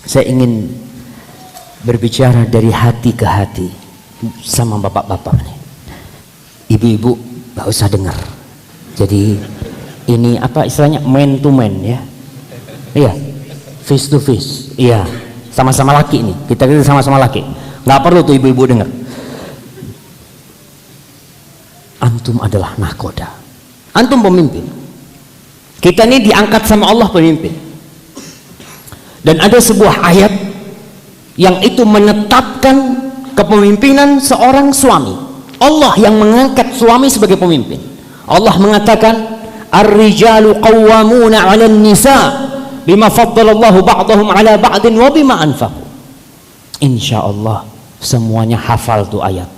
Saya ingin berbicara dari hati ke hati sama bapak-bapak nih. Ibu-ibu gak usah dengar. Jadi ini apa istilahnya, man to man ya. Iya, face to face. Iya, sama-sama laki nih. Kita sama-sama laki. Nggak perlu tuh ibu-ibu dengar. Antum adalah nahkoda. Antum pemimpin. Kita ini diangkat sama Allah pemimpin. Dan ada sebuah ayat yang itu menetapkan kepemimpinan seorang suami. Allah yang mengangkat suami sebagai pemimpin. Allah mengatakan, ar-rijalu qawwamuna 'alan nisa bima faddalallahu ba'dahum 'ala ba'din wa bima anfaqu. Insyaallah semuanya hafal tuh ayat.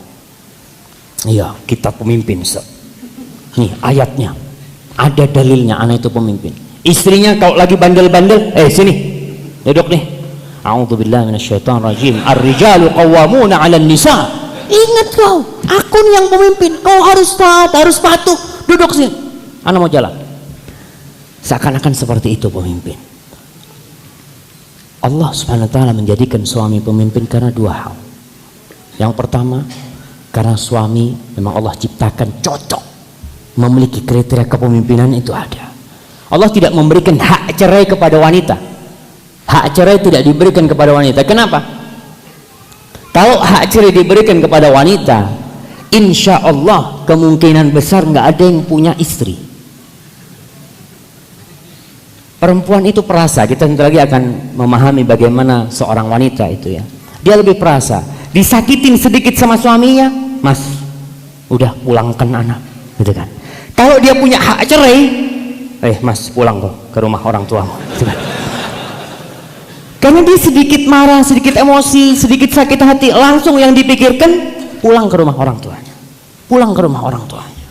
Iya, kita pemimpin. Nih ayatnya. Ada dalilnya anak itu pemimpin. Istrinya kalau lagi bandel-bandel, sini. Duduk nih. A'udzubillahi minasyaitonirrajim. Ar-rijalu qawwamuna 'alan nisa. Ingat kau, aku nih yang pemimpin. Kau harus taat, harus patuh. Duduk sini. Ana mau jalan. Seakan-akan seperti itu pemimpin. Allah Subhanahu wa taala menjadikan suami pemimpin karena dua hal. Yang pertama, karena suami memang Allah ciptakan cocok, memiliki kriteria kepemimpinan itu ada. Allah tidak memberikan hak cerai kepada wanita. Hak cerai tidak diberikan kepada wanita. Kenapa? Kalau hak cerai diberikan kepada wanita, insya Allah kemungkinan besar nggak ada yang punya istri. Perempuan itu perasa. Kita nanti lagi akan memahami bagaimana seorang wanita itu ya. Dia lebih perasa. Disakitin sedikit sama suaminya, mas, udah pulangkan anak, gitu kan. Kalau dia punya hak cerai, mas pulang kok ke rumah orang tuamu, gitu kan. Karena dia sedikit marah, sedikit emosi, sedikit sakit hati, langsung yang dipikirkan pulang ke rumah orang tuanya, pulang ke rumah orang tuanya.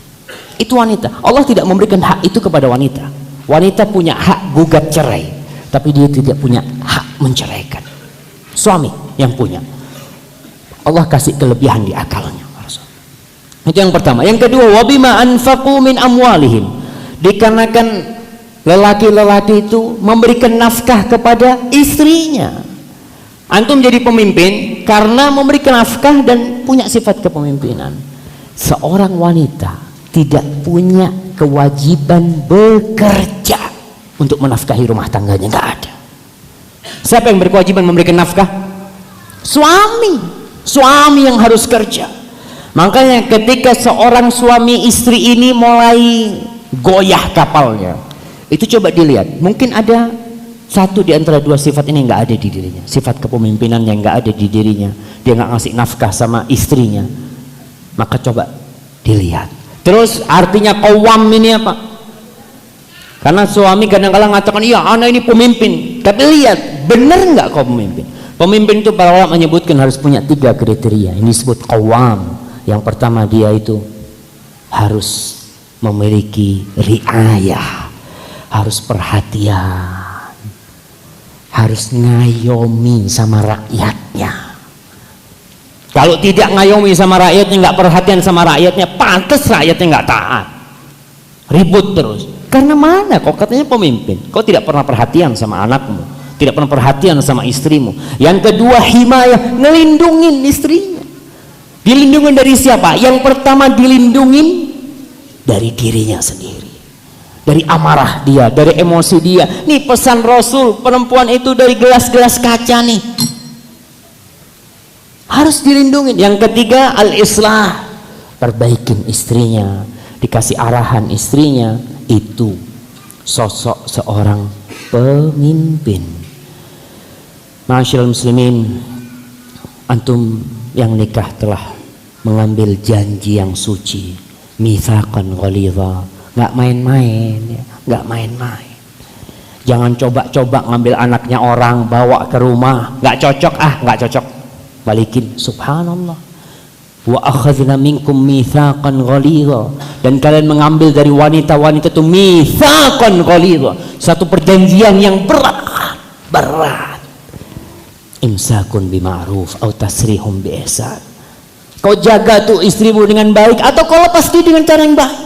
Itu wanita. Allah tidak memberikan hak itu kepada wanita. Wanita punya hak gugat cerai, tapi dia tidak punya hak menceraikan. Suami yang punya. Allah kasih kelebihan di akalnya. Itu yang pertama. Yang kedua, wabima anfaqu min amwalihim. Dikarenakan lelaki-lelaki itu memberikan nafkah kepada istrinya. Antum jadi pemimpin karena memberikan nafkah dan punya sifat kepemimpinan. Seorang wanita tidak punya kewajiban bekerja untuk menafkahi rumah tangganya, nggak ada. Siapa yang berkewajiban memberikan nafkah? Suami. Suami yang harus kerja. Makanya ketika seorang suami istri ini mulai goyah kapalnya, itu coba dilihat, mungkin ada satu di antara dua sifat ini nggak ada di dirinya. Sifat kepemimpinan yang nggak ada di dirinya. Dia nggak ngasih nafkah sama istrinya. Maka coba dilihat. Terus artinya qawwam ini apa? Karena suami kadang-kadang mengatakan, iya anak ini pemimpin. Tapi lihat, benar nggak kau pemimpin? Pemimpin itu para ulama menyebutkan harus punya 3 kriteria. Ini disebut qawwam. Yang pertama, dia itu harus memiliki riayah, harus perhatian, harus ngayomi sama rakyatnya. Kalau tidak ngayomi sama rakyatnya, nggak perhatian sama rakyatnya, pantas rakyatnya nggak taat, ribut terus. Karena mana? Kok katanya pemimpin, kok tidak pernah perhatian sama anakmu, tidak pernah perhatian sama istrimu. Yang kedua, himayah, ngelindungin istrinya. Dilindungin dari siapa? Yang pertama, dilindungin dari dirinya sendiri, dari amarah dia, dari emosi dia. Nih pesan Rasul, perempuan itu dari gelas-gelas kaca nih, harus dilindungi. Yang ketiga, al-islah, perbaikin istrinya, dikasih arahan istrinya. Itu sosok seorang pemimpin. Ma'asyiral muslimin, antum yang nikah telah mengambil janji yang suci, mitsaqan ghalidha, nggak main-main ya, nggak main-main. Jangan coba-coba ngambil anaknya orang bawa ke rumah, nggak cocok, nggak cocok, balikin. Subhanallah. Wa akhadna minkum mitsaqan ghalidha, dan kalian mengambil dari wanita-wanita itu mitsaqan ghalidha, satu perjanjian yang berat. Imsakun bima'ruf atau tasrihum biihsan. Kau jaga tuh istrimu dengan baik, atau kau lepas dia dengan cara yang baik.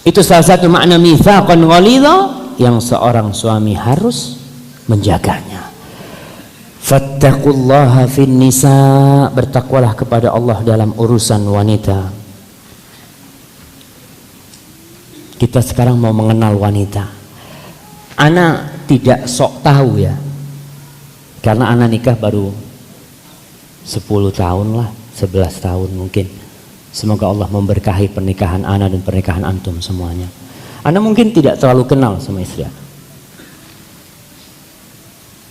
Itu salah satu makna mitsaqan ghalidha yang seorang suami harus menjaganya. Fattaqullaha fin nisa, bertakwalah kepada Allah dalam urusan wanita. Kita sekarang mau mengenal wanita. Ana tidak sok tahu ya, karena ana nikah baru 10 tahun lah, 11 tahun mungkin. Semoga Allah memberkahi pernikahan ana dan pernikahan antum semuanya. Ana mungkin tidak terlalu kenal sama istri ana.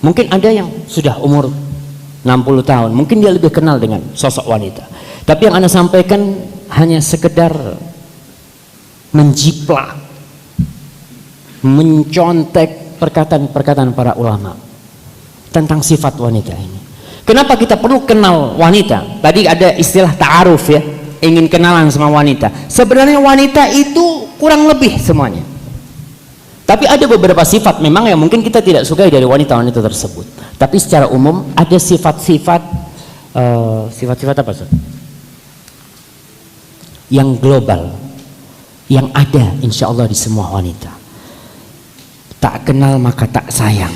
Mungkin ada yang sudah umur 60 tahun, mungkin dia lebih kenal dengan sosok wanita. Tapi yang Anda sampaikan hanya sekedar menjiplak, mencontek perkataan-perkataan para ulama tentang sifat wanita ini. Kenapa kita perlu kenal wanita? Tadi ada istilah ta'aruf ya, ingin kenalan sama wanita. Sebenarnya wanita itu kurang lebih semuanya. Tapi ada beberapa sifat memang yang mungkin kita tidak sukai dari wanita-wanita tersebut. Tapi secara umum ada sifat-sifat sifat-sifat apa Ustaz? Yang global, yang ada insya Allah di semua wanita. Tak kenal maka tak sayang.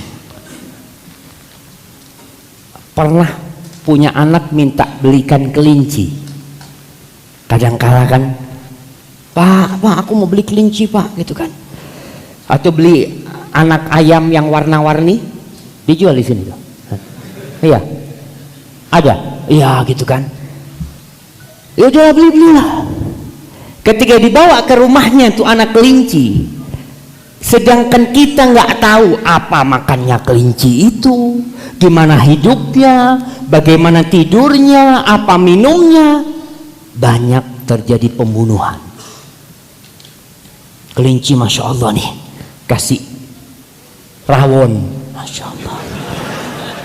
Pernah punya anak minta belikan kelinci. Kadang-kala kan, Pak, aku mau beli kelinci Pak, gitu kan. Atau beli anak ayam yang warna-warni, dijual di sini tuh. Iya, ada, iya gitu kan. Ya udah beli-belilah. Ketika dibawa ke rumahnya tuh anak kelinci, sedangkan kita nggak tahu apa makannya kelinci itu, gimana hidupnya, bagaimana tidurnya, apa minumnya, banyak terjadi pembunuhan. Kelinci masya Allah nih, kasih rawon, masya Allah,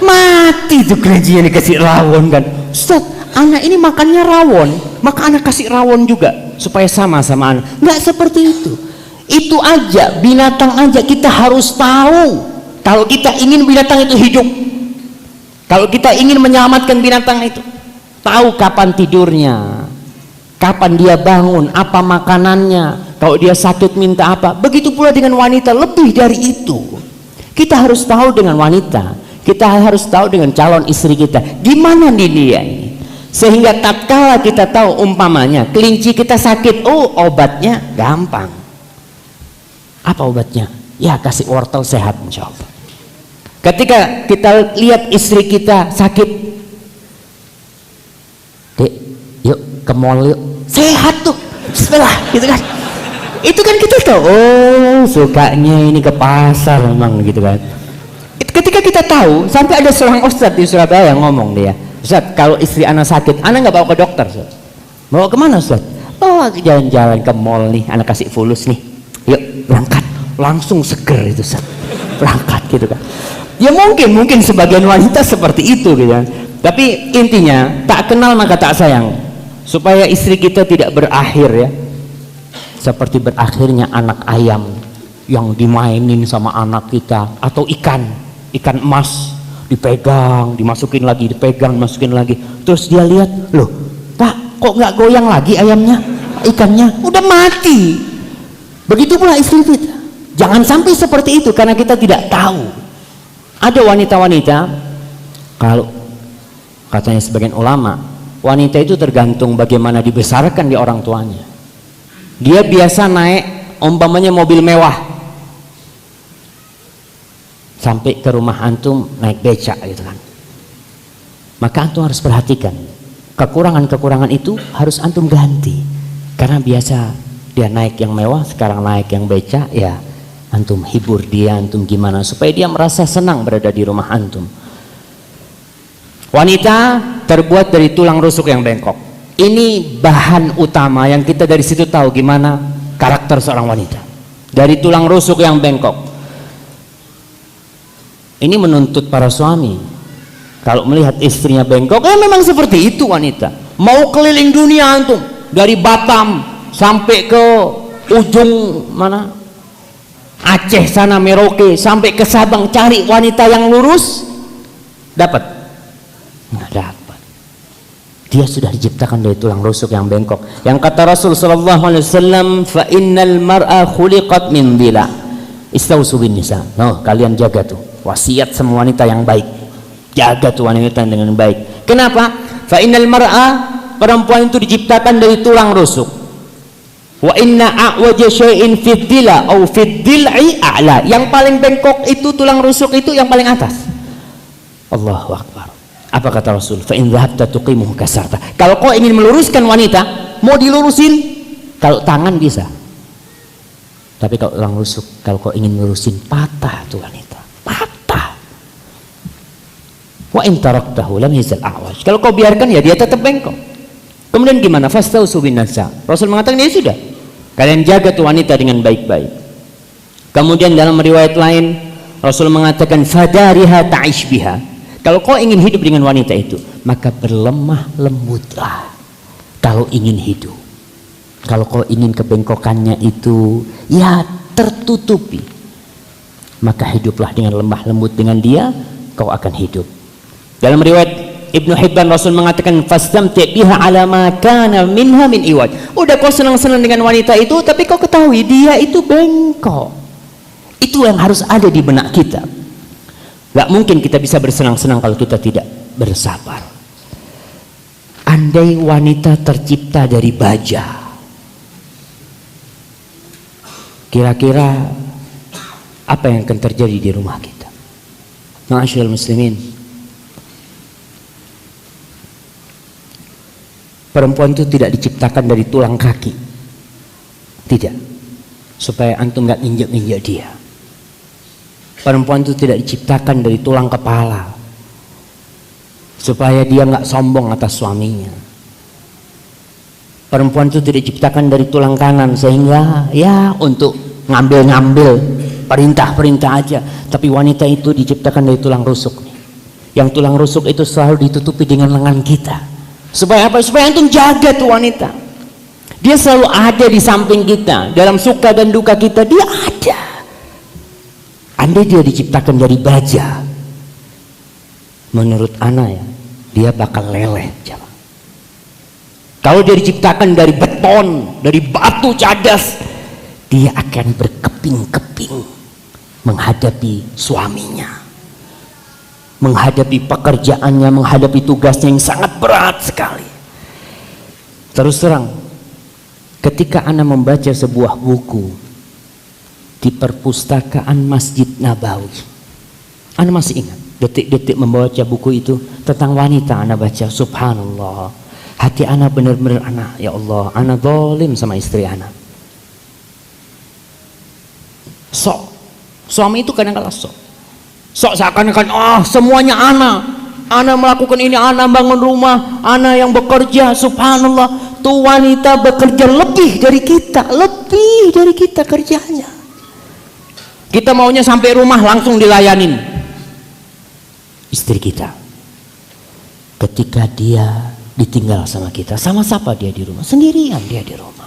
mati tuh kelincinya dikasih rawon kan. Ustaz, anak ini makannya rawon, maka anak kasih rawon juga supaya sama anak. Nggak seperti itu. Itu aja, binatang aja kita harus tahu. Kalau kita ingin binatang itu hidup, kalau kita ingin menyelamatkan binatang itu, tahu kapan tidurnya, kapan dia bangun, apa makanannya, kalau dia sakit minta apa. Begitu pula dengan wanita, lebih dari itu. Kita harus tahu dengan wanita, kita harus tahu dengan calon istri kita, gimana nih dia ini. Sehingga tatkala kita tahu umpamanya kelinci kita sakit, oh obatnya gampang. Apa obatnya? Ya kasih wortel sehat insya Allah. Ketika kita lihat istri kita sakit, Dek, yuk ke mall yuk, sehat tuh, bismillah gitu kan. Itu kan kita tahu, oh sukanya ini ke pasar memang gitu kan. Ketika kita tahu, sampai ada seorang ustadz di Surabaya yang ngomong dia, Ustadz kalau istri anak sakit, anak nggak bawa ke dokter Ustadz. Bawa kemana Ustadz? Oh jalan-jalan ke mall nih, anak kasih fulus nih, yuk berangkat, langsung seger itu Ustadz, berangkat gitu kan. Ya mungkin sebagian wanita seperti itu gitu kan. Tapi intinya tak kenal maka tak sayang, supaya istri kita tidak berakhir ya seperti berakhirnya anak ayam yang dimainin sama anak kita, atau ikan emas dipegang, dimasukin lagi, dipegang, dimasukin lagi, terus dia lihat, loh Pak kok nggak goyang lagi ayamnya, ikannya udah mati. Begitu pula istri kita, jangan sampai seperti itu karena kita tidak tahu. Ada wanita-wanita, kalau katanya sebagian ulama, wanita itu tergantung bagaimana dibesarkan di orang tuanya. Dia biasa naik umpamanya mobil mewah, sampai ke rumah antum naik becak gitu kan. Maka antum harus perhatikan kekurangan-kekurangan itu, harus antum ganti. Karena biasa dia naik yang mewah, sekarang naik yang becak, ya antum hibur dia, antum gimana supaya dia merasa senang berada di rumah antum. Wanita terbuat dari tulang rusuk yang bengkok. Ini bahan utama yang kita dari situ tahu gimana karakter seorang wanita. Dari tulang rusuk yang bengkok. Ini menuntut para suami, kalau melihat istrinya bengkok, memang seperti itu wanita. Mau keliling dunia antum, dari Batam sampai ke ujung mana, Aceh sana, Merauke, sampai ke Sabang, cari wanita yang lurus, dapat? Nggak dapat. Dia sudah diciptakan dari tulang rusuk yang bengkok. Yang kata Rasul sallallahu alaihi wasallam, fa innal mar'a khuliqat min dila. Istausu bin nisa. No, kalian jaga tuh. Wasiat sama wanita yang baik. jaga tuh wanita dengan baik. Kenapa? Fa innal mar'a, perempuan itu diciptakan dari tulang rusuk. Wa inna a'waja syai'in fid dila au fid dil'i a'la. Yang paling bengkok itu tulang rusuk itu yang paling atas. Allahu akbar. Apa kata Rasul? Fa in dhahabta tuqimuhu kasarta. Kalau kau ingin meluruskan wanita, mau dilurusin, kalau tangan bisa. Tapi kalau tulang rusuk, kalau kau ingin melurusin, patah tuh wanita. Patah. Wa in taraktahu lam yazal a'waj. Kalau kau biarkan ya dia tetap bengkok. Kemudian gimana? Fastausu bin nisa. Rasul mengatakan ya sudah. Kalian jaga tuh wanita dengan baik-baik. Kemudian dalam riwayat lain Rasul mengatakan fadariha ta'ish biha. Kalau kau ingin hidup dengan wanita itu, maka berlemah lembutlah. Kalau ingin hidup. Kalau kau ingin kebengkokannya itu ya tertutupi, maka hiduplah dengan lemah lembut dengan dia, kau akan hidup. Dalam riwayat Ibnu Hibban Rasul mengatakan fastamti' biha ala ma kana minha min iwaj. Udah kau senang-senang dengan wanita itu, tapi kau ketahui dia itu bengkok. Itu yang harus ada di benak kita. Gak mungkin kita bisa bersenang-senang kalau kita tidak bersabar. Andai wanita tercipta dari baja, kira-kira apa yang akan terjadi di rumah kita? Ma'asyiral muslimin, perempuan itu tidak diciptakan dari tulang kaki, tidak, supaya antum gak nginjek-nginjek dia. Perempuan itu tidak diciptakan dari tulang kepala, supaya dia nggak sombong atas suaminya. Perempuan itu tidak diciptakan dari tulang kanan sehingga ya untuk ngambil-ngambil perintah-perintah aja. Tapi wanita itu diciptakan dari tulang rusuk nih. Yang tulang rusuk itu selalu ditutupi dengan lengan kita. Supaya apa? Supaya antum jaga tuh wanita. Dia selalu ada di samping kita, dalam suka dan duka kita dia ada. Andai dia diciptakan dari baja, menurut ana ya, dia bakal leleh. Kalau dia diciptakan dari beton, dari batu cadas, dia akan berkeping-keping menghadapi suaminya, menghadapi pekerjaannya, menghadapi tugasnya yang sangat berat sekali. Terus terang, ketika ana membaca sebuah buku di perpustakaan Masjid Nabawi, ana masih ingat detik-detik membaca buku itu tentang wanita. Ana baca, subhanallah, hati ana benar-benar, ana, ya Allah, ana zalim sama istri ana. Sok suami itu kadang-kadang sok seakan-akan semuanya ana melakukan ini, ana bangun rumah, ana yang bekerja. Subhanallah, tuh wanita bekerja lebih dari kita kerjanya. Kita maunya sampai rumah langsung dilayanin istri kita. Ketika dia ditinggal sama kita, sama siapa dia di rumah? Sendirian dia di rumah.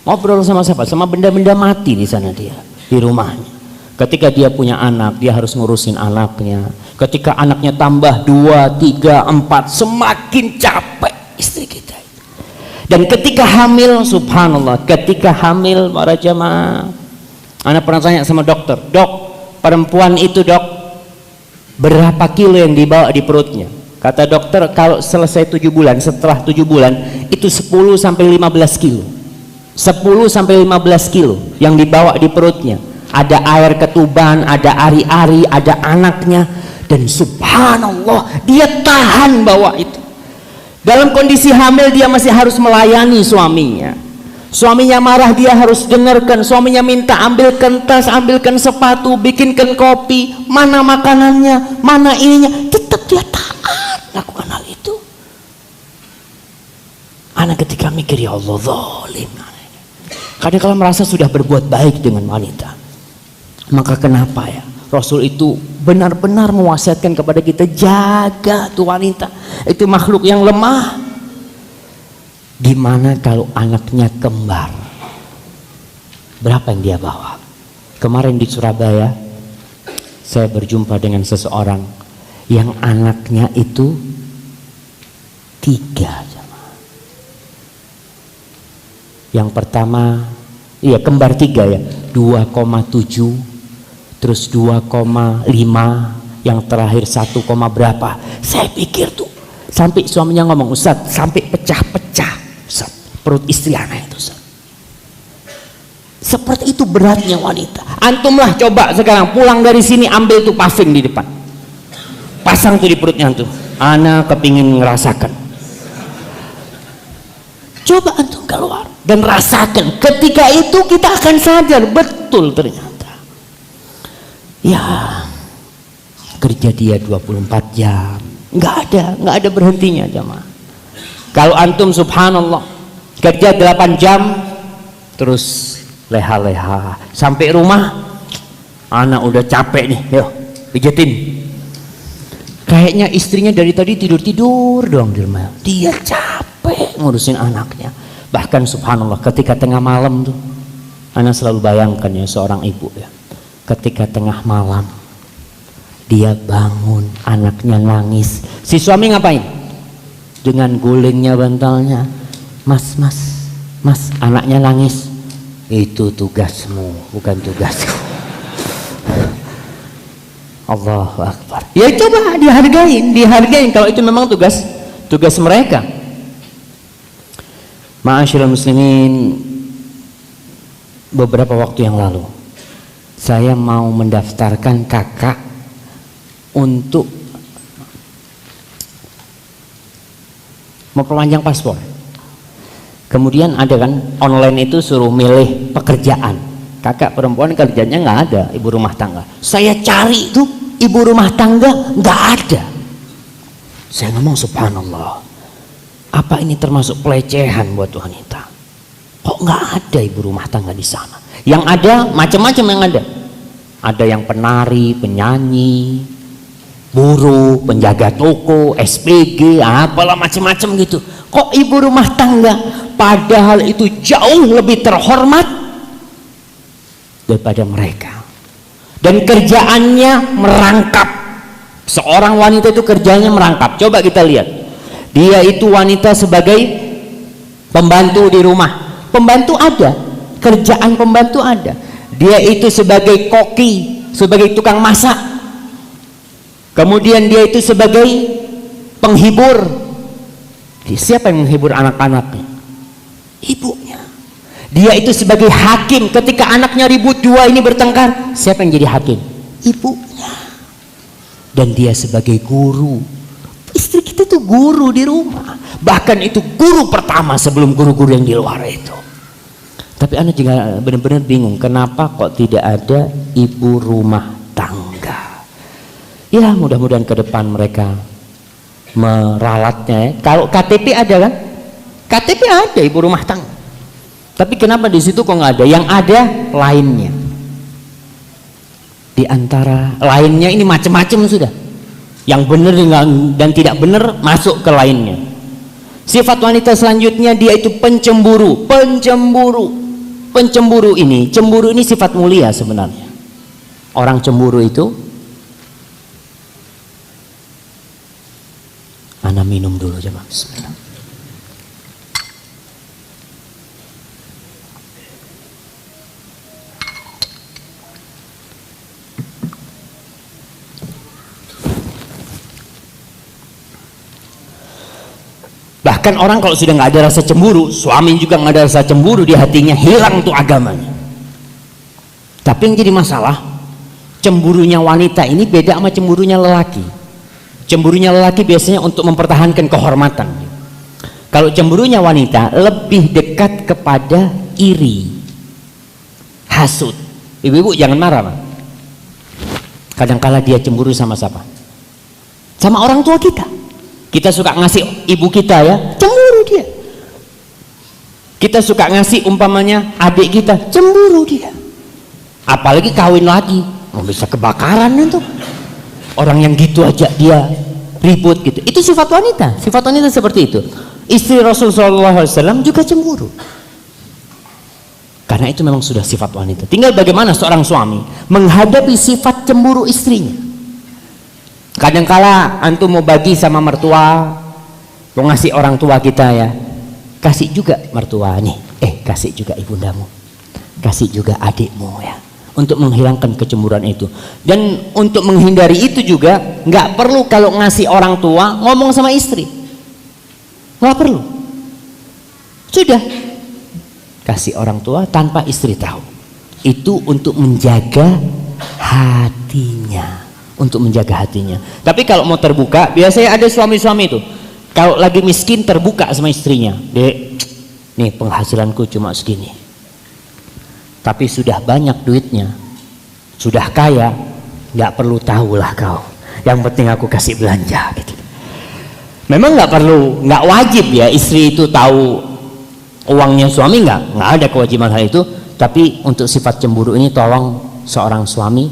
Ngobrol sama siapa? Sama benda-benda mati di sana dia, di rumahnya. Ketika dia punya anak, dia harus ngurusin anaknya. Ketika anaknya tambah 2, 3, 4, semakin capek istri kita. Dan ketika hamil, subhanallah, ketika hamil para jamaah, anak pernah tanya sama dokter, dok, perempuan itu dok, berapa kilo yang dibawa di perutnya? Kata dokter, kalau selesai 7 bulan, setelah 7 bulan, itu 10 sampai 15 kilo. 10 sampai 15 kilo yang dibawa di perutnya. Ada air ketuban, ada ari-ari, ada anaknya. Dan subhanallah, dia tahan bawa itu. Dalam kondisi hamil dia masih harus melayani suaminya. Suaminya marah, dia harus dengarkan. Suaminya minta ambilkan tas, ambilkan sepatu, bikinkan kopi, mana makanannya, mana ininya, tetap dia taat lakukan hal itu. Anak ketika mikir, ya Allah, zalim. Kadang-kadang merasa sudah berbuat baik dengan wanita. Maka kenapa ya Rasul itu benar-benar mewasiatkan kepada kita, jaga tuh wanita, itu makhluk yang lemah. Gimana kalau anaknya kembar? Berapa yang dia bawa? Kemarin di Surabaya saya berjumpa dengan seseorang yang anaknya itu 3. Yang pertama, iya kembar 3 ya, 2,7, terus 2,5, yang terakhir 1, berapa. Saya pikir tuh sampai suaminya ngomong, Ustaz, sampai pecah-pecah Ustaz, perut istri anak itu Ustaz. Seperti itu beratnya wanita. Antumlah coba sekarang pulang dari sini, ambil tuh paving di depan, pasang tuh di perutnya tuh. Ana kepingin ngerasakan. Coba antum keluar dan rasakan. Ketika itu kita akan sadar betul ternyata. Ya, kerja dia 24 jam. Nggak ada berhentinya jamaah. Kalau antum subhanallah kerja 8 jam terus leha-leha sampai rumah, anak udah capek nih, yuk pijetin. Kayaknya istrinya dari tadi tidur doang di rumah. Dia capek ngurusin anaknya. Bahkan subhanallah ketika tengah malam tuh, anak selalu bayangkan ya seorang ibu ya, ketika tengah malam dia bangun, anaknya nangis, si suami ngapain? Dengan gulingnya bantalnya, mas, anaknya nangis. Itu tugasmu, bukan tugasku. Allahu Akbar. Ya coba dihargain kalau itu memang tugas mereka. Ma'asyiral muslimin, beberapa waktu yang lalu saya mau mendaftarkan kakak untuk memperpanjang paspor. Kemudian ada kan online itu suruh milih pekerjaan. Kakak perempuan kerjanya nggak ada, ibu rumah tangga. Saya cari tuh ibu rumah tangga nggak ada. Saya ngomong subhanallah, apa ini termasuk pelecehan buat wanita? Kok nggak ada ibu rumah tangga di sana? Yang ada macam-macam yang ada. Ada yang penari, penyanyi, buruh, penjaga toko, SPG, apalah macam-macam gitu. Kok ibu rumah tangga? Padahal itu jauh lebih terhormat daripada mereka. Dan kerjaannya merangkap. Seorang wanita itu kerjanya merangkap. Coba kita lihat. Dia itu wanita sebagai pembantu di rumah. Pembantu ada, kerjaan pembantu ada. Dia itu sebagai koki, sebagai tukang masak. Kemudian dia itu sebagai penghibur. Siapa yang menghibur anak-anaknya? Ibunya. Dia itu sebagai hakim. Ketika anaknya ribut dua ini bertengkar, siapa yang jadi hakim? Ibunya. Dan dia sebagai guru. Istri kita itu guru di rumah. Bahkan itu guru pertama sebelum guru-guru yang di luar itu. Tapi anak juga benar-benar bingung, kenapa kok tidak ada ibu rumah tangga? Ya mudah-mudahan ke depan mereka meralatnya ya. Kalau KTP ada kan? KTP ada ibu rumah tangga. Tapi kenapa di situ kok nggak ada? Yang ada lainnya. Di antara lainnya ini macam-macam sudah. Yang benar dan tidak benar masuk ke lainnya. Sifat wanita selanjutnya dia itu pencemburu. Pencemburu ini sifat mulia sebenarnya. Orang cemburu itu, ana minum dulu jemaah. Bismillah. Bahkan orang kalau sudah nggak ada rasa cemburu, suami juga nggak ada rasa cemburu di hatinya, hilang tuh agamanya. Tapi yang jadi masalah, cemburunya wanita ini beda sama cemburunya lelaki. Cemburunya lelaki biasanya untuk mempertahankan kehormatan. Kalau cemburunya wanita lebih dekat kepada iri, hasut. Ibu-ibu jangan marah, Pak. Kadang-kala dia cemburu sama siapa? Sama orang tua kita. Kita suka ngasih ibu kita ya, cemburu dia. Kita suka ngasih umpamanya adik kita, cemburu dia. Apalagi kawin lagi, bisa kebakaran itu. Orang yang gitu aja dia ribut gitu. Itu sifat wanita. Sifat wanita seperti itu. Istri Rasulullah SAW juga cemburu. Karena itu memang sudah sifat wanita. Tinggal bagaimana seorang suami menghadapi sifat cemburu istrinya. Kadangkala antum mau bagi sama mertua, mau ngasih orang tua kita ya, kasih juga mertua nih, kasih juga ibundamu, kasih juga adikmu ya. untuk menghilangkan kecemburuan itu. Dan untuk menghindari itu juga nggak perlu kalau ngasih orang tua ngomong sama istri, nggak perlu, sudah kasih orang tua tanpa istri tahu. Itu untuk menjaga hatinya, untuk menjaga hatinya. Tapi kalau mau terbuka, biasanya ada suami-suami itu kalau lagi miskin terbuka sama istrinya, dek, nih penghasilanku cuma segini, tapi sudah banyak duitnya, sudah kaya, nggak perlu tahulah kau, yang penting aku kasih belanja gitu. Memang nggak perlu, nggak wajib ya istri itu tahu uangnya suami, nggak ada kewajiban hal itu. Tapi untuk sifat cemburu ini tolong seorang suami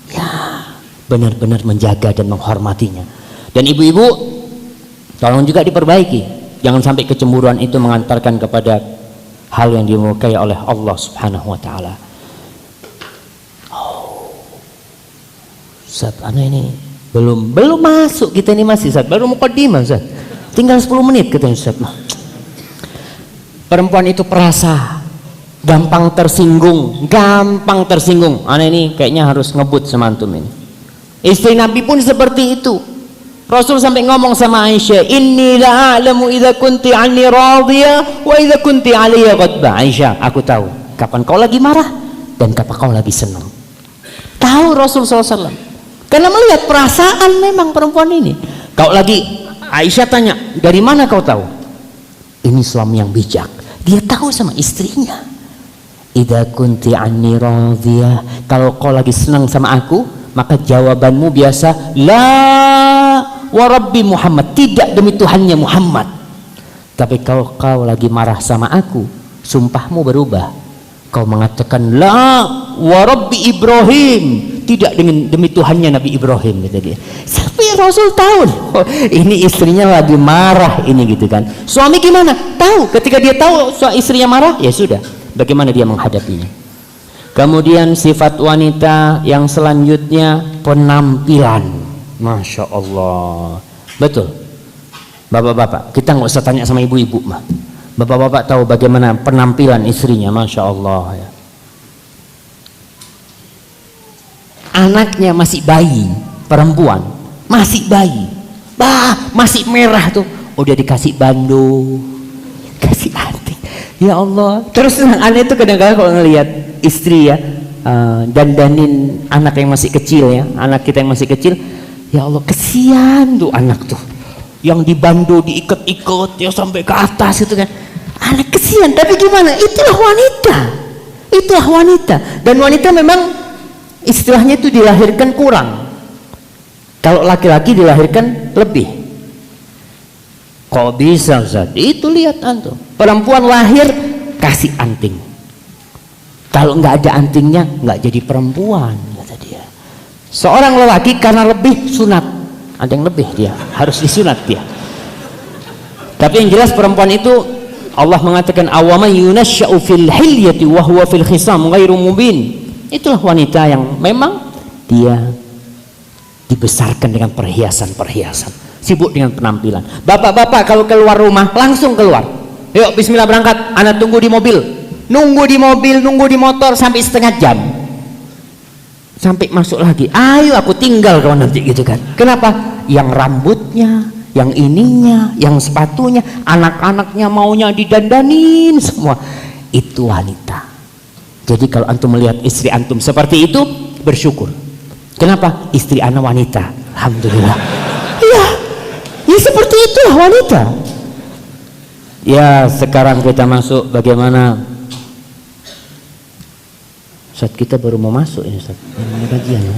ya benar-benar menjaga dan menghormatinya. Dan ibu-ibu tolong juga diperbaiki, jangan sampai kecemburuan itu mengantarkan kepada hal yang dimurkai oleh Allah Subhanahu wa taala. Ustaz, ini belum masuk, kita ini masih Ustaz, baru muqaddimah Ustaz. Tinggal 10 menit katanya Ustaz. Perempuan itu perasa, gampang tersinggung. Ini kayaknya harus ngebut sama antum ini. Istri Nabi pun seperti itu. Rasul sampai ngomong sama Aisyah, inni la'alamu idza kunti anni radiyah wa idza kunti alayya ghadba. Aisyah, aku tahu kapan kau lagi marah dan kapan kau lagi senang. Tahu Rasul SAW, karena melihat perasaan memang perempuan ini. Kau lagi, Aisyah tanya, dari mana kau tahu? Ini suami yang bijak, dia tahu sama istrinya. Idza kunti anni radiyah, kalau kau lagi senang sama aku, maka jawabanmu biasa la wa rabbi Muhammad, tidak demi Tuhannya Muhammad. Tapi kalau kau lagi marah sama aku, sumpahmu berubah, kau mengatakan la wa rabbi Ibrahim, tidak demi Tuhannya Nabi Ibrahim, kata dia. Sampai Rasul tahu, oh, ini istrinya lagi marah ini gitu kan. Suami gimana? Tahu, ketika dia tahu istrinya marah, ya sudah, bagaimana dia menghadapinya. Kemudian sifat wanita yang selanjutnya penampilan. Masya Allah, betul bapak-bapak, kita nggak usah tanya sama ibu-ibu mah, bapak-bapak tahu bagaimana penampilan istrinya. Masya Allah ya. Anaknya masih bayi, perempuan masih bayi, masih merah tuh, udah dikasih bando, kasih anting, ya Allah. Terus aneh itu kadang-kadang kalau ngelihat istri ya dandanin anak yang masih kecil ya, anak kita yang masih kecil, ya Allah kesian tuh anak tuh yang dibando, diikat-ikat ya sampai ke atas itu kan, anak kesian. Tapi gimana, itulah wanita. Dan wanita memang istilahnya itu dilahirkan kurang, kalau laki-laki dilahirkan lebih. Kok bisa Ustaz? Itu lihat antum, perempuan lahir kasih anting, kalau nggak ada antingnya nggak jadi perempuan, kata dia. Seorang lelaki karena lebih sunat, ada yang lebih dia harus disunat dia. Tapi yang jelas perempuan itu Allah mengatakan awama yunasya'u fil hilyati wa huwa fil khisam ghairu mubin. Itulah wanita yang memang dia dibesarkan dengan perhiasan-perhiasan, sibuk dengan penampilan. Bapak-bapak kalau keluar rumah langsung keluar, yuk bismillah berangkat, anak tunggu di mobil, nunggu di motor sampai setengah jam, sampai masuk lagi, ayo aku tinggal kawan nanti gitu kan. Kenapa? Yang rambutnya, yang ininya, yang sepatunya, anak-anaknya maunya didandanin semua. Itu wanita. Jadi kalau antum melihat istri antum seperti itu, bersyukur. Kenapa? Istri anak wanita, alhamdulillah. Ya seperti itulah wanita. Ya sekarang kita masuk bagaimana. Ustaz, kita baru mau masuk ini Ustaz, ini kajian ya.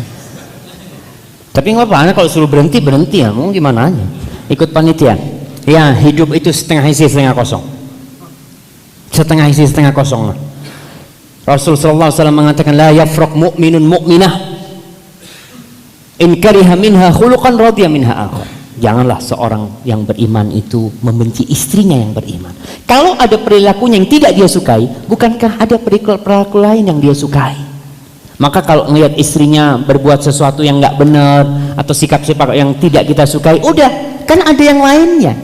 Tapi nggak apa-apa, kalau suruh berhenti ya, mau gimana aja, ikut panitia. Ya hidup itu setengah isi setengah kosong, setengah isi setengah kosong lah. Rasul sallallahu alaihi wasallam mengatakan la yafraq mu'minun mu'minah in kariha minha khuluqan radiya minha akhar. Janganlah seorang yang beriman itu membenci istrinya yang beriman. Kalau ada perilakunya yang tidak dia sukai, bukankah ada perilaku lain yang dia sukai? Maka kalau melihat istrinya berbuat sesuatu yang nggak benar atau sikap-sikap yang tidak kita sukai, udah, kan ada yang lainnya.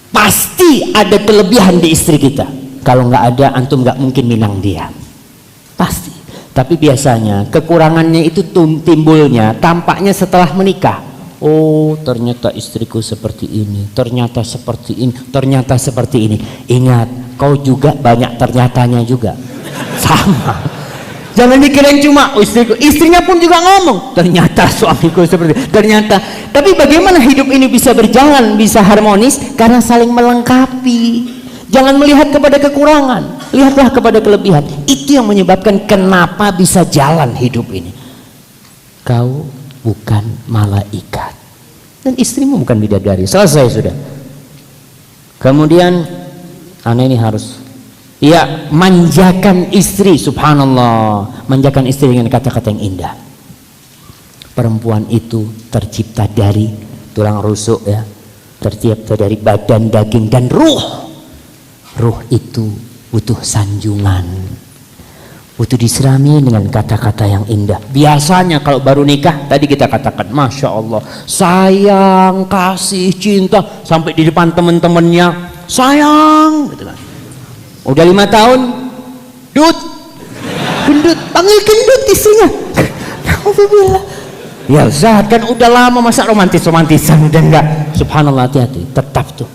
Pasti ada kelebihan di istri kita. Kalau nggak ada, antum nggak mungkin minang dia. Pasti. Tapi biasanya kekurangannya itu timbulnya tampaknya setelah menikah. Oh, ternyata istriku seperti ini, ternyata seperti ini, ternyata seperti ini. Ingat, kau juga banyak ternyatanya juga. Sama. Jangan dikirain cuma istriku, istrinya pun juga ngomong, ternyata suamiku seperti ini, ternyata. Tapi bagaimana hidup ini bisa berjalan, bisa harmonis? Karena saling melengkapi. Jangan melihat kepada kekurangan, lihatlah kepada kelebihan. Itu yang menyebabkan kenapa bisa jalan hidup ini. Kau bukan malaikat dan istrimu bukan bidadari. Selesai sudah. Kemudian anak ini harus manjakan istri. Subhanallah, manjakan istri dengan kata-kata yang indah. Perempuan itu tercipta dari tulang rusuk ya, tercipta dari badan, daging dan ruh. Ruh itu butuh sanjungan, butuh diserami dengan kata-kata yang indah. Biasanya kalau baru nikah, tadi kita katakan, Masya Allah, sayang, kasih, cinta, sampai di depan teman-temannya, sayang, gitu kan. Udah 5 tahun, Dut, gendut, panggil gendut istrinya. Alhamdulillah. Ya Zat, kan udah lama masa romantisan udah enggak. Subhanallah, hati-hati, tetap tuh.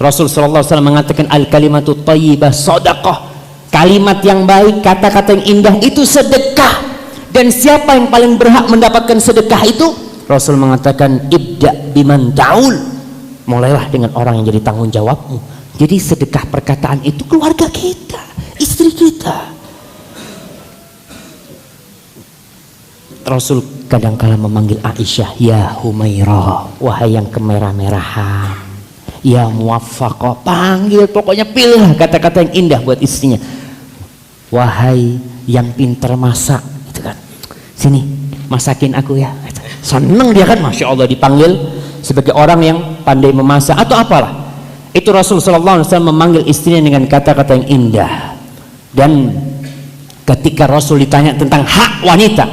Rasul sallallahu alaihi wasallam mengatakan al-kalimatu thayyibah shadaqah. Kalimat yang baik, kata-kata yang indah itu sedekah. Dan siapa yang paling berhak mendapatkan sedekah itu? Rasul mengatakan ibda biman ta'ul. Mulailah dengan orang yang jadi tanggung jawabmu. Jadi sedekah perkataan itu keluarga kita, istri kita. Rasul kadang-kala memanggil Aisyah, ya Humairah, wahai yang kemerah-merahan. Ya muwaffaqah, panggil, pokoknya pilih kata-kata yang indah buat istrinya. Wahai yang pintar masak, gitu kan, sini masakin aku ya. Seneng dia kan, Masya Allah, dipanggil sebagai orang yang pandai memasak atau apalah. Itu Rasul sallallahu alaihi wasallam memanggil istrinya dengan kata-kata yang indah. Dan ketika Rasul ditanya tentang hak wanita,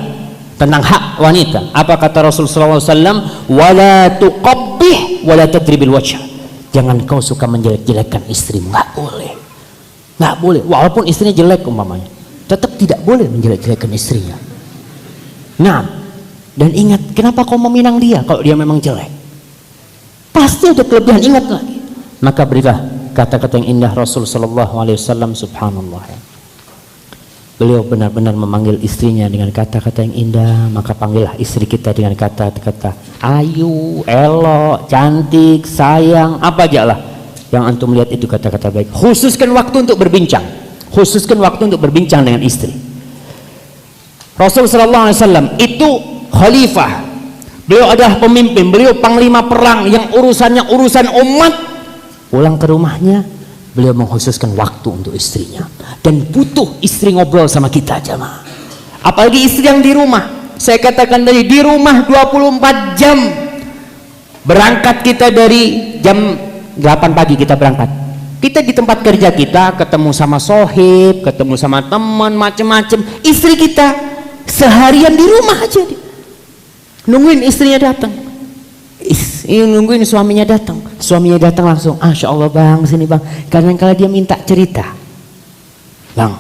apa kata Rasul sallallahu alaihi wasallam? Wala tuqabbih wala tadribil wajh. Jangan kau suka menjelek-jelekkan istrimu, nggak boleh, walaupun istrinya jelek umpamanya, tetap tidak boleh menjelek-jelekkan istrinya. Nah, dan ingat, kenapa kau meminang dia kalau dia memang jelek? Pasti ada kelebihan, ingat lagi. Maka berilah kata-kata yang indah. Rasul sallallahu alaihi wasallam, subhanallah, beliau benar-benar memanggil istrinya dengan kata-kata yang indah. Maka panggillah istri kita dengan kata-kata ayu, elok, cantik, sayang, apa aja lah yang antum lihat itu kata-kata baik. Khususkan waktu untuk berbincang, dengan istri. Rasul sallallahu alaihi wasallam itu khalifah, beliau adalah pemimpin, beliau panglima perang yang urusannya urusan umat. Pulang ke rumahnya, beliau mengkhususkan waktu untuk istrinya. Dan butuh istri ngobrol sama kita, jamaah. Apalagi istri yang di rumah. Saya katakan tadi, di rumah 24 jam. Berangkat kita dari jam 8 pagi kita berangkat. Kita di tempat kerja kita, ketemu sama sohib, ketemu sama teman, macam-macam. Istri kita seharian di rumah aja. Nungguin istrinya datang. Nungguin suaminya datang. Suaminya datang langsung, Masya Allah bang, sini bang. Kadang-kadang dia minta cerita. Bang,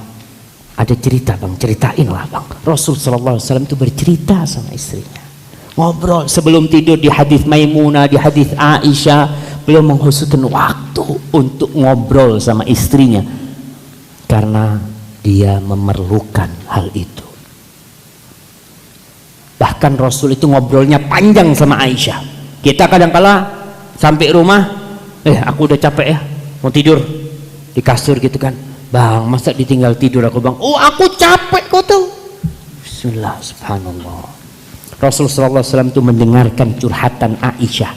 ada cerita bang, ceritain lah bang. Rasul sallallahu alaihi wasallam itu bercerita sama istrinya, ngobrol sebelum tidur. Di hadis Maimunah, di hadis Aisyah, beliau mengkhususkan waktu untuk ngobrol sama istrinya karena dia memerlukan hal itu. Bahkan Rasul itu ngobrolnya panjang sama Aisyah. Kita kadang-kala sampai rumah, aku udah capek ya, mau tidur di kasur gitu kan. Bang, masa ditinggal tidur aku bang? Oh, aku capek kau tahu. Bismillah, subhanallah. Rasulullah SAW itu mendengarkan curhatan Aisyah.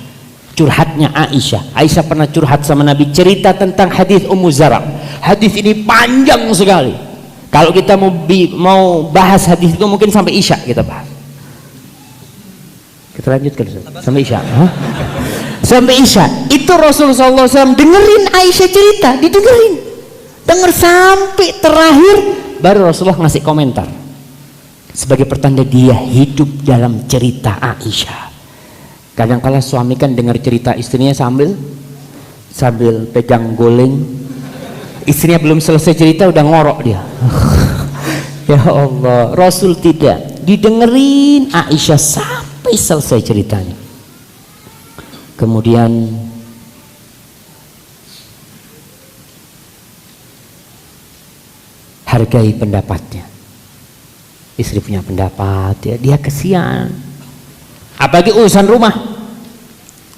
Curhatnya Aisyah. Aisyah pernah curhat sama Nabi, cerita tentang hadis Ummu Zara. Hadis ini panjang sekali. Kalau kita mau bahas hadis itu mungkin sampai Isya kita bahas. Kita lanjutkan sampai Isya. Sampai Isya. Itu Rasulullah SAW dengerin Aisyah cerita, didengerin. Dengar sampai terakhir, baru Rasulullah ngasih komentar. Sebagai pertanda dia hidup dalam cerita Aisyah. Kadang-kala suami kan dengar cerita istrinya sambil pegang guling. Istrinya belum selesai cerita udah ngorok dia. Ya Allah, Rasul tidak didengerin Aisyah sampai selesai ceritanya. Kemudian hargai pendapatnya. Istri punya pendapat, ya, dia kesian. Apalagi urusan rumah,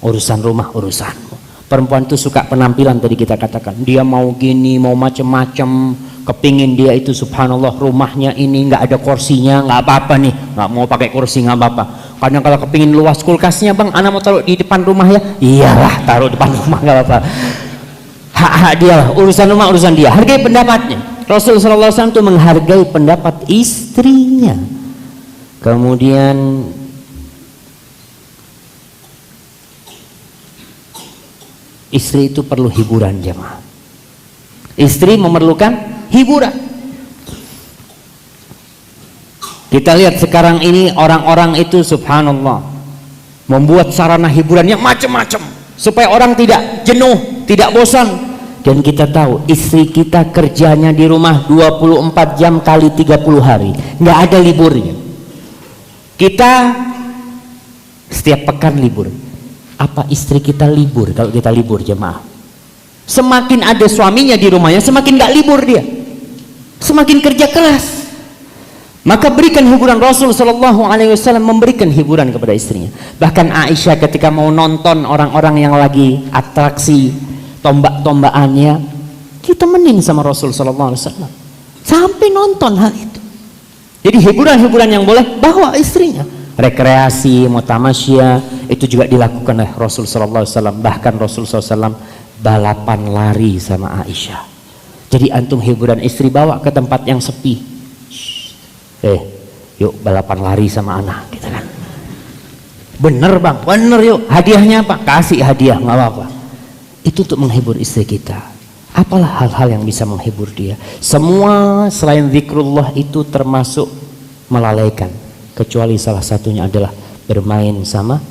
urusanmu. Perempuan itu suka penampilan, tadi kita katakan. Dia mau gini, mau macem-macem, kepingin dia itu subhanallah rumahnya ini nggak ada kursinya, nggak apa-apa nih, nggak mau pakai kursi nggak apa-apa. Kadang kalau kepingin luas kulkasnya, bang, anak mau taruh di depan rumah ya, iyalah taruh depan rumah nggak apa-apa. Hak-hak dia lah, urusan rumah urusan dia. Hargai pendapatnya. Rasulullah SAW itu menghargai pendapat istrinya. Kemudian istri itu perlu hiburan, jemaah. Istri memerlukan hiburan. Kita lihat sekarang ini orang-orang itu subhanallah membuat sarana hiburannya macam-macam supaya orang tidak jenuh, tidak bosan. Dan kita tahu istri kita kerjanya di rumah 24 jam kali 30 hari, nggak ada liburnya. Kita setiap pekan libur. Apa istri kita libur? Kalau kita libur, jemaah, semakin ada suaminya di rumahnya, semakin nggak libur dia, semakin kerja keras. Maka berikan hiburan. Rasul Shallallahu Alaihi Wasallam memberikan hiburan kepada istrinya. Bahkan Aisyah ketika mau nonton orang-orang yang lagi atraksi tombak-tombakannya, kita temenin sama Rasul Shallallahu Alaihi Wasallam sampai nonton hal itu. Jadi hiburan-hiburan yang boleh bawa istrinya. Rekreasi, mutamasya itu juga dilakukan oleh Rasul Sallallahu Alaihi Wasallam. Bahkan Rasul SAW balapan lari sama Aisyah. Jadi antum hiburan istri bawa ke tempat yang sepi. Yuk balapan lari sama anak, gitu kan? Bener bang, bener yuk. Hadiahnya apa? Kasih hadiah, nggak apa-apa. Itu untuk menghibur istri kita. Apalah hal-hal yang bisa menghibur dia. Semua selain zikrullah itu termasuk melalaikan. Kecuali salah satunya adalah bermain sama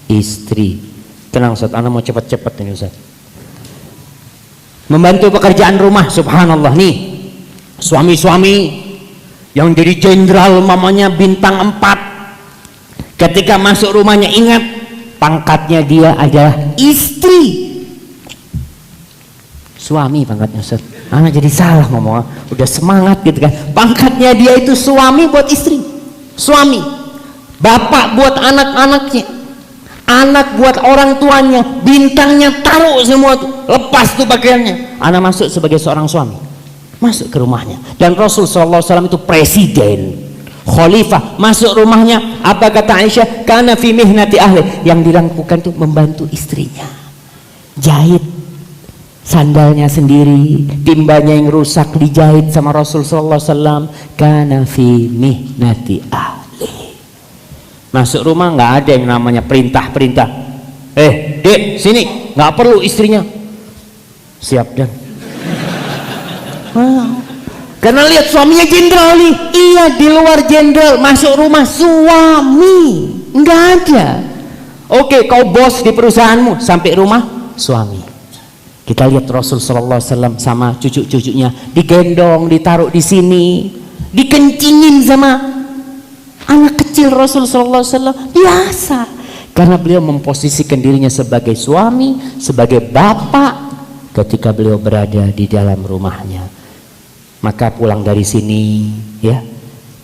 istri. Tenang Ustaz, anak mau cepat-cepat ini Ustaz. Membantu pekerjaan rumah, subhanallah nih. Suami-suami yang jadi jenderal, mamanya bintang 4, ketika masuk rumahnya ingat pangkatnya dia adalah istri. Suami pangkatnya Ustaz. Anak jadi salah ngomong, udah semangat gitu kan. Pangkatnya dia itu suami buat istri. Suami, bapak buat anak-anaknya, anak buat orang tuanya, bintangnya taruh semua tuh, lepas tuh pakaiannya. Anak masuk sebagai seorang suami, masuk ke rumahnya. Dan Rasul SAW itu presiden, khalifah, masuk rumahnya. Apa kata Aisyah? Kana fi mihnati ahli. Yang dilakukan tuh membantu istrinya, jahit sandalnya sendiri, timbanya yang rusak dijahit sama Rasul Sallallahu Alaihi Wasallam. Kana fi mihnati ahli. Masuk rumah nggak ada yang namanya perintah-perintah. Dek sini, nggak perlu istrinya. Siap dan. Karena lihat suaminya jenderal nih. Iya di luar jenderal, masuk rumah suami, nggak ada. Oke, kau bos di perusahaanmu, sampai rumah suami. Kita lihat Rasul Sallallahu Alaihi Wasallam sama cucu-cucunya digendong, ditaruh di sini, dikencingin sama anak kecil. Rasul Sallallahu Alaihi Wasallam biasa, karena beliau memposisikan dirinya sebagai suami, sebagai bapak ketika beliau berada di dalam rumahnya. Maka pulang dari sini, ya,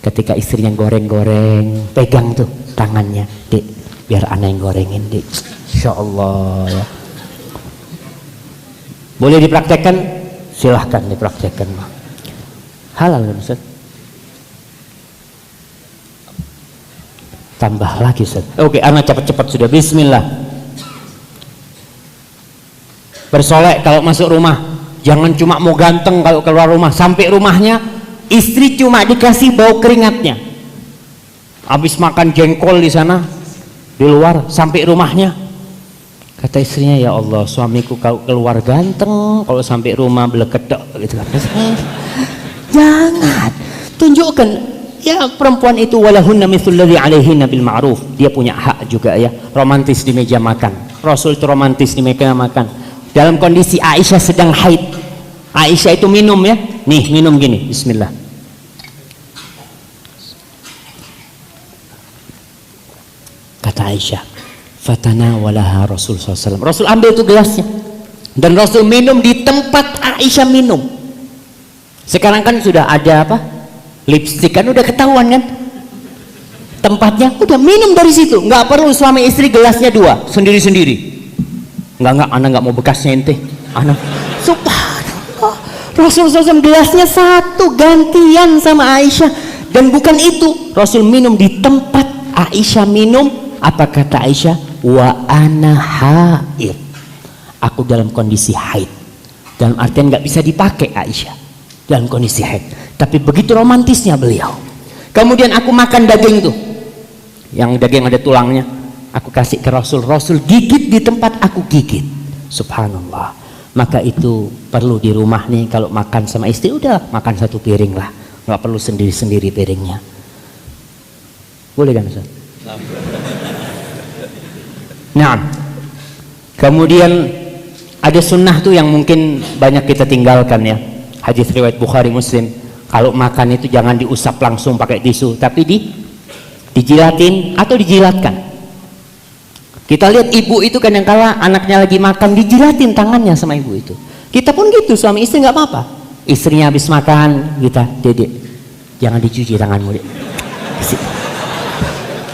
ketika istrinya goreng-goreng, pegang tuh tangannya, Dek, biar anak yang gorengin, Dek. Insya Allah, ya. Boleh dipraktekkan? Silahkan dipraktekkan. Halal kan Ustaz? Tambah lagi Ustaz. Oke, anak cepat-cepat sudah. Bismillah. Bersolek kalau masuk rumah. Jangan cuma mau ganteng kalau keluar rumah. Sampai rumahnya istri cuma dikasih bau keringatnya. Habis makan jengkol di sana, di luar, sampai rumahnya. Kata istrinya, ya Allah, suamiku kalau keluar ganteng, kalau sampai rumah belekedok gitu kan. Jangan, tunjukkan ya perempuan itu walahunna mithlul ladzi 'alaihinna bil ma'ruf. Dia punya hak juga ya, romantis di meja makan. Rasul itu romantis di meja makan. Dalam kondisi Aisyah sedang haid. Aisyah itu minum ya. Nih, minum gini, bismillah. Aisyah. Fatanawalaha Rasul SAW. Rasul ambil tuh gelasnya dan Rasul minum di tempat Aisyah minum. Sekarang kan sudah ada apa? Lipstik kan udah ketahuan kan? Tempatnya udah minum dari situ. Nggak perlu suami istri gelasnya dua, sendiri-sendiri. Nggak, anak nggak mau bekasnya ente. Anak, subhanallah. Rasul SAW gelasnya satu, gantian sama Aisyah. Dan bukan itu, Rasul minum di tempat Aisyah minum. Apa kata Aisyah? Wa ana haid. Aku dalam kondisi haid. Dalam artian nggak bisa dipakai Aisyah dalam kondisi haid. Tapi begitu romantisnya beliau. Kemudian aku makan daging tuh, yang daging ada tulangnya, aku kasih ke Rasul. Rasul gigit di tempat aku gigit. Subhanallah. Maka itu perlu di rumah nih, kalau makan sama istri udah makan satu piring lah, nggak perlu sendiri-sendiri piringnya. Boleh kan Ustaz? Nah, kemudian ada sunnah tuh yang mungkin banyak kita tinggalkan ya. Hadis riwayat Bukhari Muslim, kalau makan itu jangan diusap langsung pakai tisu, tapi dijilatin atau dijilatkan. Kita lihat ibu itu kadang-kala anaknya lagi makan dijilatin tangannya sama ibu itu. Kita pun gitu, suami istri nggak apa-apa. Istrinya habis makan, kita, Dedek, jangan dicuci tanganmu, Dek.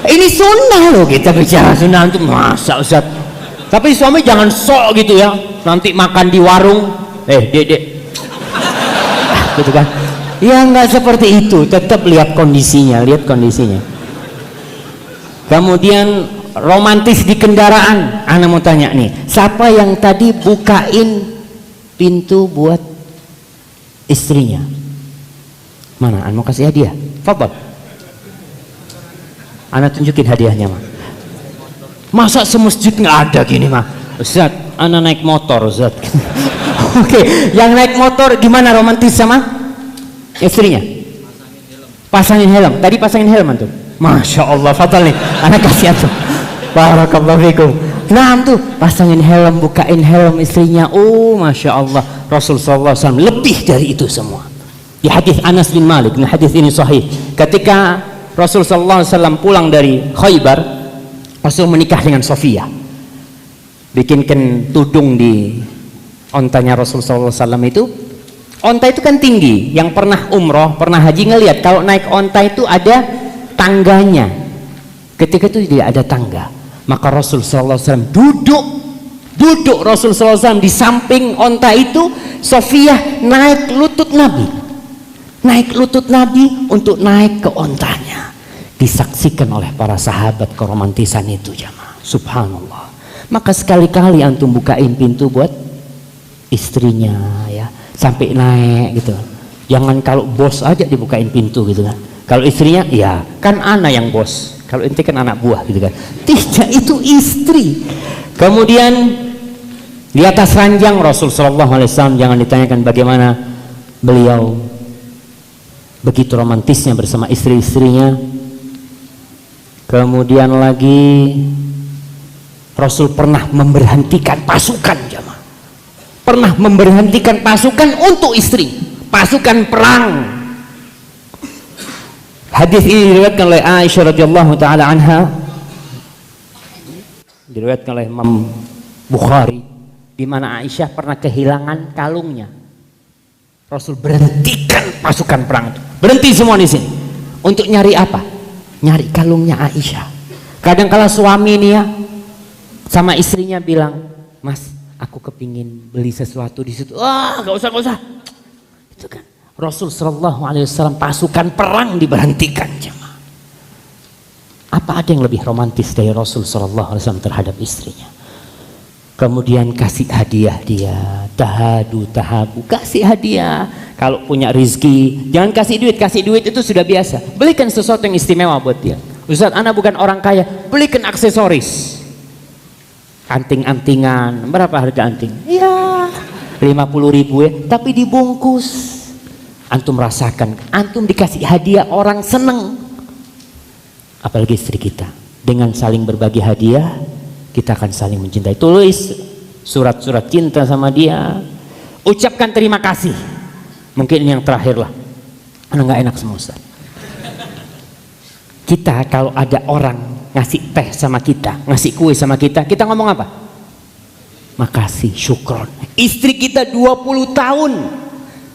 Ini sunnah loh, kita bicara sunnah itu masa Ustaz. Tapi suami jangan sok gitu ya. Nanti makan di warung, Dedek, gitu kan? Ya nggak seperti itu. Tetap lihat kondisinya, Kemudian romantis di kendaraan. Ana mau tanya nih, siapa yang tadi bukain pintu buat istrinya? Mana? Ana mau kasih hadiah. Fadhal. Ana tunjukin hadiahnya mah. Masa semasjid nggak ada gini mah? Ustaz, ana naik motor Ustaz. Oke, yang naik motor gimana romantis sama istrinya? Pasangin helm. Tadi pasangin helm antum. Masya Allah, fatal nih. Anak kasih antum. Barakallahu fikum. Nah tuh pasangin helm, bukain helm istrinya. Oh, Masya Allah. Rasul sallallahu alaihi wasallam lebih dari itu semua. Di hadis Anas bin Malik, nah hadis ini sahih. Ketika Rasul sallallahu alaihi wasallam pulang dari Khaybar, Rasul menikah dengan Sofia. Bikinkan tudung di ontanya Rasul sallallahu alaihi wasallam itu. Onta itu kan tinggi. Yang pernah umroh, pernah haji ngelihat kalau naik onta itu ada tangganya. Ketika itu tidak ada tangga, maka Rasul sallallahu alaihi wasallam duduk Rasul sallallahu alaihi wasallam di samping onta itu. Sofia naik lutut Nabi untuk naik ke ontanya. Disaksikan oleh para sahabat keromantisan itu, jamaah. Subhanallah. Maka sekali-kali antum bukain pintu buat istrinya ya, sampai naik gitu. Jangan kalau bos aja dibukain pintu gitu kan. Kalau istrinya, ya kan anak yang bos. Kalau ente kan anak buah gitu kan. Tidak, itu istri. Kemudian di atas ranjang Rasul sallallahu alaihi wasallam, jangan ditanyakan bagaimana beliau begitu romantisnya bersama istri-istrinya. Kemudian lagi Rasul pernah memberhentikan pasukan, jamaah. Pernah memberhentikan pasukan untuk istri, pasukan perang. Hadis ini diriwayatkan oleh Aisyah radhiyallahu taala anha, diriwayatkan oleh Imam Bukhari, di mana Aisyah pernah kehilangan kalungnya. Rasul berhentikan pasukan perang itu, berhenti semua di sini untuk nyari apa? Nyari kalungnya Aisyah. Kadang-kala suami nih ya sama istrinya bilang, Mas, aku kepingin beli sesuatu di situ. Wah, gak usah. Itu kan Rasul sallallahu alaihi wasallam, pasukan perang diberhentikan, jemaah. Apa ada yang lebih romantis dari Rasul sallallahu alaihi wasallam terhadap istrinya? Kemudian kasih hadiah dia, tahabu, kasih hadiah. Kalau punya rizki, jangan kasih duit itu sudah biasa. Belikan sesuatu yang istimewa buat dia. Ustaz, ana bukan orang kaya, belikan aksesoris. Anting-antingan, berapa harga anting? Ya 50.000 ya, tapi dibungkus. Antum rasakan, antum dikasih hadiah, orang seneng. Apalagi istri kita, dengan saling berbagi hadiah, kita akan saling mencintai. Tulis surat-surat cinta sama dia, ucapkan terima kasih. Mungkin ini yang terakhir lah, karena nggak enak semua Ustaz. Kita kalau ada orang ngasih teh sama kita, ngasih kue sama kita ngomong apa? Makasih, syukron. Istri kita 20 tahun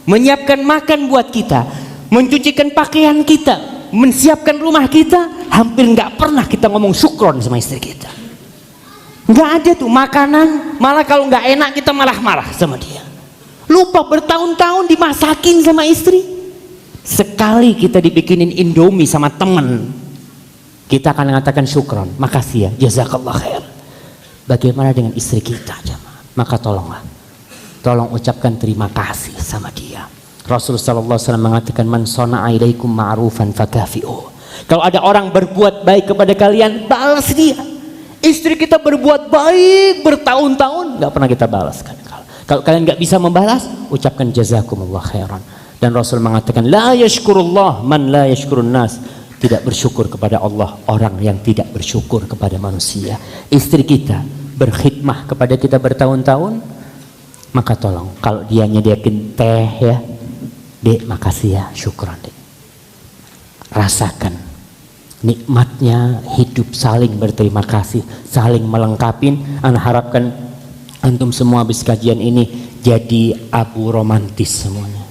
menyiapkan makan buat kita, mencucikan pakaian kita, menyiapkan rumah kita, hampir nggak pernah kita ngomong syukron sama istri kita. Nggak ada tuh makanan, malah kalau nggak enak kita malah marah sama dia. Lupa bertahun-tahun dimasakin sama istri. Sekali kita dibikinin Indomie sama temen, kita akan mengatakan syukron, makasih ya, jazakallah khair. Bagaimana dengan istri kita jemaah? Maka tolong ucapkan terima kasih sama dia. Rasulullah SAW mengatakan, man sona'a ilaikum ma'rufan fakafi'u. Kalau ada orang berbuat baik kepada kalian, balas dia. Istri kita berbuat baik bertahun-tahun, nggak pernah kita balas. Kalau kalian nggak bisa membalas, ucapkan jazakumullah khairan. Dan Rasul mengatakan, la yashkurullah man la yashkurun nas. Tidak bersyukur kepada Allah orang yang tidak bersyukur kepada manusia. Istri kita berkhidmah kepada kita bertahun-tahun, maka tolong kalau dia nyediakin teh ya, dek makasih ya, syukran dek. Rasakan nikmatnya hidup saling berterima kasih, saling melengkapi. Ana harapkan antum semua habis kajian ini jadi abu romantis semuanya.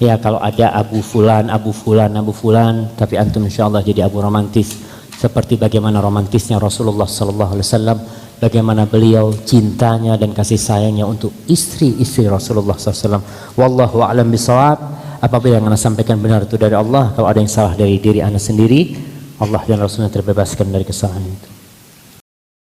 Ya kalau ada abu fulan, tapi antum insyaallah jadi abu romantis. Seperti bagaimana romantisnya Rasulullah SAW, bagaimana beliau cintanya dan kasih sayangnya untuk istri-istri Rasulullah SAW. Wallahu a'lam bishawab. Apabila yang anda sampaikan benar itu dari Allah, kalau ada yang salah dari diri anda sendiri, Allah dan Rasulnya terbebaskan dari kesalahan itu.